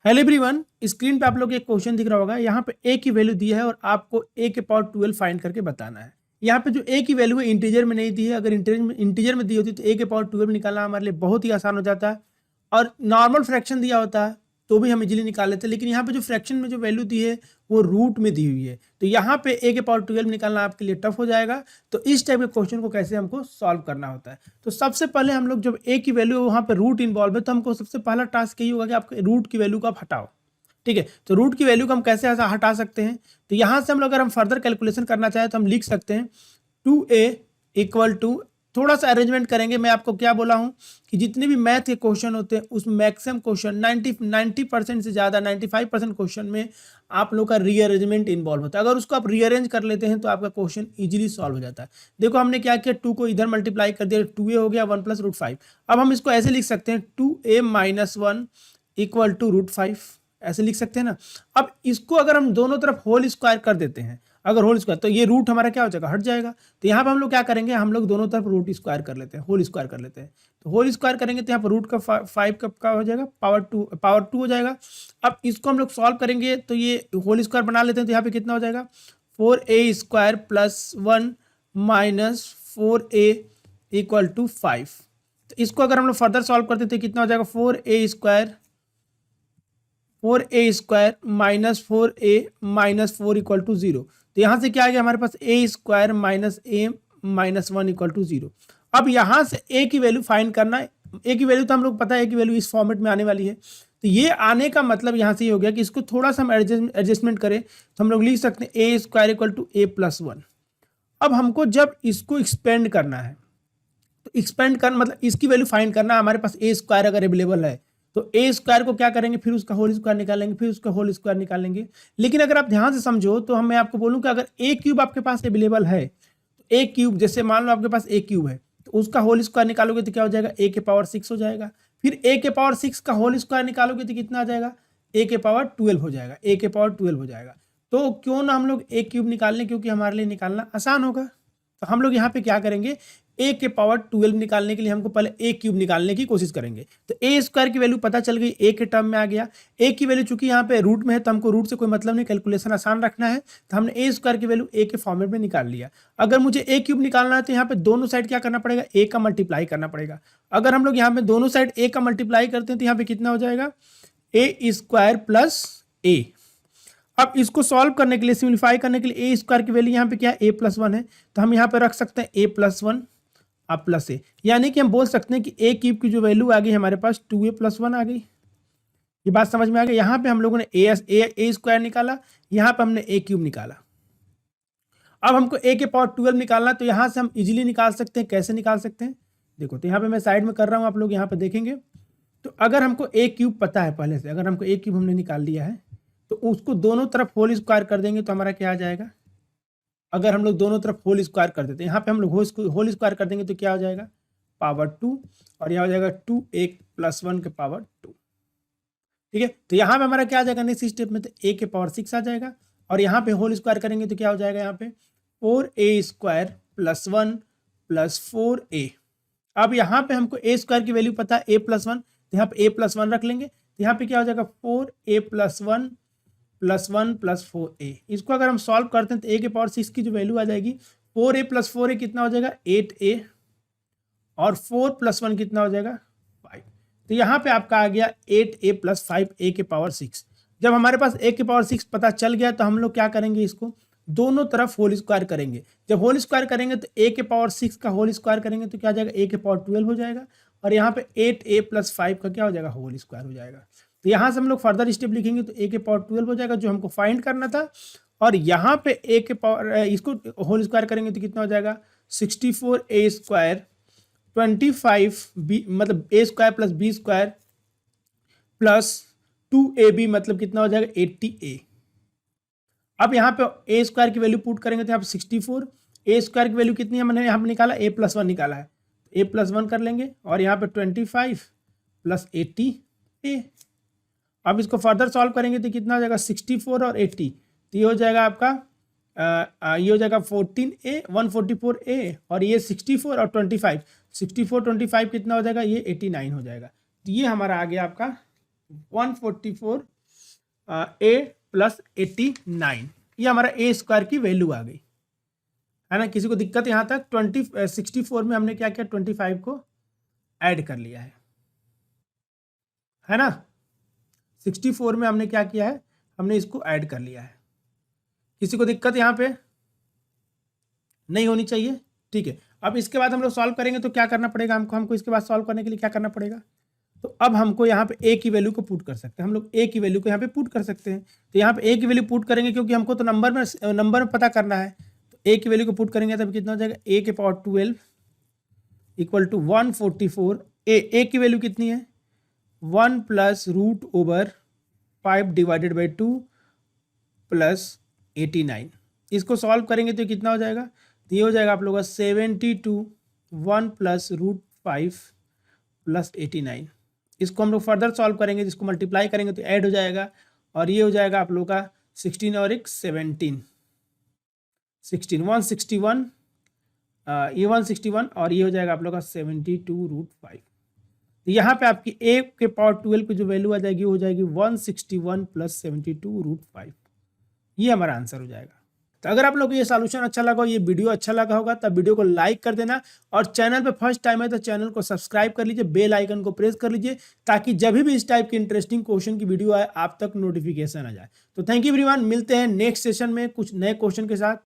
Hello everyone, screen पे आप लोग एक क्वेश्चन दिख रहा होगा। यहाँ पे a की वैल्यू दी है और आपको a के पावर 12 फाइंड करके बताना है। यहाँ पे जो a की वैल्यू है इंटीजर में नहीं दी है। अगर इंटीजर में दी होती तो a के पावर 12 निकालना हमारे लिए बहुत ही आसान हो जाता है और नॉर्मल फ्रैक्शन दिया होता है तो भी हम इजीली निकाल लेते हैं। लेकिन यहाँ पे जो फ्रैक्शन में जो वैल्यू दी है वो रूट में दी हुई है, तो यहाँ पे a के पावर 12 निकालना आपके लिए टफ हो जाएगा। तो इस टाइप के क्वेश्चन को कैसे हमको सॉल्व करना होता है, तो सबसे पहले हम लोग जब a की वैल्यू वहाँ पे रूट इन्वॉल्व है तो हमको सबसे पहला टास्क यही होगा कि आपके रूट की वैल्यू को आप हटाओ। ठीक है, तो रूट की वैल्यू को हम कैसे ऐसा हटा सकते हैं, तो यहाँ से हम लोग अगर हम फर्दर कैलकुलेशन करना चाहें तो हम लिख सकते हैं 2a इक्वल टू, थोड़ा सा अरेंजमेंट करेंगे। मैं आपको क्या बोला हूँ कि जितने भी मैथ के क्वेश्चन होते हैं उसमें मैक्सिमम क्वेश्चन 90% से ज़्यादा 95% क्वेश्चन में आप लोग का रीअरेंजमेंट इन्वॉल्व होता है। अगर उसको आप रीअरेंज कर लेते हैं तो आपका क्वेश्चन इजीली सॉल्व हो जाता है। देखो हमने क्या किया, 2 को इधर मल्टीप्लाई कर दिया, 2a हो गया 1 + √5। अब हम इसको ऐसे लिख सकते हैं 2a - 1 इक्वल टू √5, ऐसे लिख सकते हैं ना। अब इसको अगर हम दोनों तरफ होल स्क्वायर कर देते हैं, अगर होल स्क्वायर, तो ये रूट हमारा क्या हो जाएगा, हट जाएगा। तो यहाँ पर हम लोग क्या करेंगे, हम लोग दोनों तरफ रूट स्क्वायर कर लेते हैं, होल स्क्वायर कर लेते हैं। तो होल स्क्वायर करेंगे तो यहाँ पर रूट का 5 का हो जाएगा, पावर 2 हो जाएगा। अब इसको हम लोग सॉल्व करेंगे तो ये होल स्क्वायर बना लेते हैं, तो यहाँ पे कितना हो जाएगा 4a² + 1 - 4a इक्वल टू 5। तो इसको अगर हम लोग फर्दर सॉल्व करते हैं तो कितना हो जाएगा 4a² - 4a - 4 इक्वल टू 0। तो यहाँ से क्या आ गया हमारे पास a² - a - 1 इक्वल टू 0। अब यहाँ से a की वैल्यू फाइंड करना है। a की वैल्यू तो हम लोग पता है, a की वैल्यू इस फॉर्मेट में आने वाली है। तो ये आने का मतलब यहाँ से ये हो गया कि इसको थोड़ा सा हम एडजस्टमेंट करें तो हम लोग लिख सकते हैं a² इक्वल टू a + 1। अब हमको जब इसको एक्सपेंड करना है तो एक्सपेंड करना मतलब इसकी वैल्यू फाइंड करना, हमारे पास a² अगर अवेलेबल है तो a² को क्या करेंगे, फिर उसका होल स्क्वायर निकालेंगे, फिर उसका होल स्क्वायर निकालेंगे। लेकिन अगर आप ध्यान से समझो तो मैं आपको बोलूं कि अगर a³ आपके पास अवेलेबल है तो a³, जैसे मान लो आपके पास a³ है तो उसका होल स्क्वायर निकालोगे तो क्या हो जाएगा, a के पावर 6 हो जाएगा। फिर a के पावर 6 का होल स्क्वायर निकालोगे तो कितना आ जाएगा, a के पावर 12 हो जाएगा, a के पावर 12 हो जाएगा। तो क्यों ना हम लोग a³ निकाल लें, क्योंकि हमारे लिए निकालना आसान होगा। तो हम लोग यहाँ पे क्या करेंगे, a के पावर 12 निकालने के लिए हमको पहले a³ निकालने की कोशिश करेंगे। तो a² की वैल्यू पता चल गई, a के टर्म में आ गया। a की वैल्यू चूंकि यहाँ पे रूट में है तो हमको रूट से कोई मतलब नहीं, कैलकुलेशन आसान रखना है। तो हमने a² की वैल्यू a के फॉर्मेट में निकाल लिया। अगर मुझे a³ निकालना है तो यहाँ पे दोनों साइड क्या करना पड़ेगा, a का मल्टीप्लाई करना पड़ेगा। अगर हम लोग यहाँ पे दोनों साइड a का मल्टीप्लाई करते हैं तो यहाँ पे कितना हो जाएगा, a² + a। अब इसको सॉल्व करने के लिए, सिंप्लीफाई करने के लिए a² की वैल्यू यहाँ पे क्या है, a + 1 है, तो हम यहाँ पे रख सकते हैं a + 1 अब प्लस a, यानी कि हम बोल सकते हैं कि a³ की जो वैल्यू आ गई हमारे पास 2a + 1 आ गई। ये बात समझ में आ गई। यहाँ पे हम लोगों ने a² निकाला, यहाँ पे हमने a³ निकाला। अब हमको a के पावर 12 निकालना, तो यहाँ से हम इजीली निकाल सकते हैं। कैसे निकाल सकते हैं, देखो तो यहाँ पे मैं साइड में कर रहा हूँ, आप लोग यहाँ पे देखेंगे। तो अगर हमको a³ पता है पहले से, अगर हमको a³ हमने निकाल लिया है तो उसको दोनों तरफ होल स्क्वायर कर देंगे तो हमारा क्या आ जाएगा, अगर हम लोग दोनों तरफ होल स्क्वायर कर देते हैं, यहाँ पे हम लोग होल स्क्वायर कर देंगे तो क्या हो जाएगा, पावर 2, और यहाँ हो जाएगा 2a + 1 के पावर 2। ठीक है, तो यहाँ पे हमारा क्या आ जाएगा नेक्स्ट स्टेप में, तो a के पावर 6 आ जाएगा, और यहाँ पे होल स्क्वायर करेंगे तो क्या हो जाएगा, यहाँ पे 4a² + 1 + 4a। अब यहाँ पे हमको a² की वैल्यू पता है a + 1, तो यहाँ पे a + 1 रख लेंगे, तो यहाँ पे क्या हो जाएगा 4a + 1 + 1 + 4a। इसको अगर हम सॉल्व करते हैं तो a के पावर 6 की जो वैल्यू आ जाएगी 4a + 4a कितना हो जाएगा 8a, और 4 + 1 कितना हो जाएगा 5। तो यहाँ पे आपका आ गया 8a + 5a के पावर 6। जब हमारे पास a के पावर 6 पता चल गया तो हम लोग क्या करेंगे, इसको दोनों तरफ होल स्क्वायर करेंगे। जब होल स्क्वायर करेंगे तो a के पावर 6 का होल स्क्वायर करेंगे तो क्या आ जाएगा, a के पावर 12 हो जाएगा, और यहाँ पे 8a + 5 का क्या हो जाएगा, होल स्क्वायर हो जाएगा। तो यहाँ से हम लोग फर्दर स्टेप लिखेंगे तो a के पावर 12 हो जाएगा जो हमको फाइंड करना था, और यहाँ पे a के पावर इसको होल स्क्वायर करेंगे तो कितना हो जाएगा 64a² 25b मतलब a² + b² + 2ab मतलब कितना हो जाएगा 80a। अब यहाँ पे a² की वैल्यू पुट करेंगे तो यहाँ पे 64, a² की वैल्यू कितनी है, मैंने यहाँ पे निकाला a + 1 निकाला है, a + 1 कर लेंगे, और यहाँ पे 25 + 80a। अब इसको फर्दर सॉल्व करेंगे तो कितना हो जाएगा 64 और 80, तो ये हो जाएगा आपका ये हो जाएगा 14a 144a, और ये 64 और 25 64 25 कितना हो जाएगा, ये 89 हो जाएगा। तो ये हमारा आ गया आपका 144 ए प्लस 89, ये हमारा ए स्क्वायर की वैल्यू आ गई, है ना। किसी को दिक्कत यहाँ तक? 64 में हमने क्या किया, 25 को ऐड कर लिया है ना। 64 में हमने क्या किया है, हमने इसको ऐड कर लिया है। किसी को दिक्कत यहाँ पे नहीं होनी चाहिए, ठीक है। अब इसके बाद हम लोग सॉल्व करेंगे तो क्या करना पड़ेगा हमको इसके बाद सॉल्व करने के लिए क्या करना पड़ेगा? तो अब हमको यहाँ पे ए की वैल्यू को पुट कर सकते हैं, हम लोग ए की वैल्यू को यहाँ पे पुट कर सकते हैं। तो यहाँ पे ए की वैल्यू पुट करेंगे क्योंकि हमको तो नंबर में पता करना है। तो ए की वैल्यू को पुट करेंगे तब कितना हो जाएगा, ए के पावर 12 इक्वल टू 144। ए की वैल्यू कितनी है, 1 plus root over 5 divided by 2 plus 89। इसको सॉल्व करेंगे तो कितना हो जाएगा, तो ये हो जाएगा आप लोगों का 72, 1 प्लस रूट 5 प्लस 89। इसको हम लोग फर्दर सॉल्व करेंगे, जिसको मल्टीप्लाई करेंगे तो ऐड हो जाएगा, और ये हो जाएगा आप लोगों का 16 और एक 17, 161, ये 161 और ये हो जाएगा आप लोग का 72 रूट 5। तो यहाँ पे आपकी ए के पावर 12 की जो वैल्यू आ जाएगी वो हो जाएगी 161 प्लस 72 रूट 5। ये हमारा आंसर हो जाएगा। तो अगर आप लोग को ये सॉल्यूशन अच्छा लगा हो, ये वीडियो अच्छा लगा होगा, तब वीडियो को लाइक कर देना, और चैनल पे फर्स्ट टाइम है तो चैनल को सब्सक्राइब कर लीजिए, बेल आइकन को प्रेस कर लीजिए, ताकि जब भी इस टाइप की इंटरेस्टिंग क्वेश्चन की वीडियो आए आप तक नोटिफिकेशन आ जाए। तो थैंक यू एवरीवन, मिलते हैं नेक्स्ट सेशन में कुछ नए क्वेश्चन के साथ।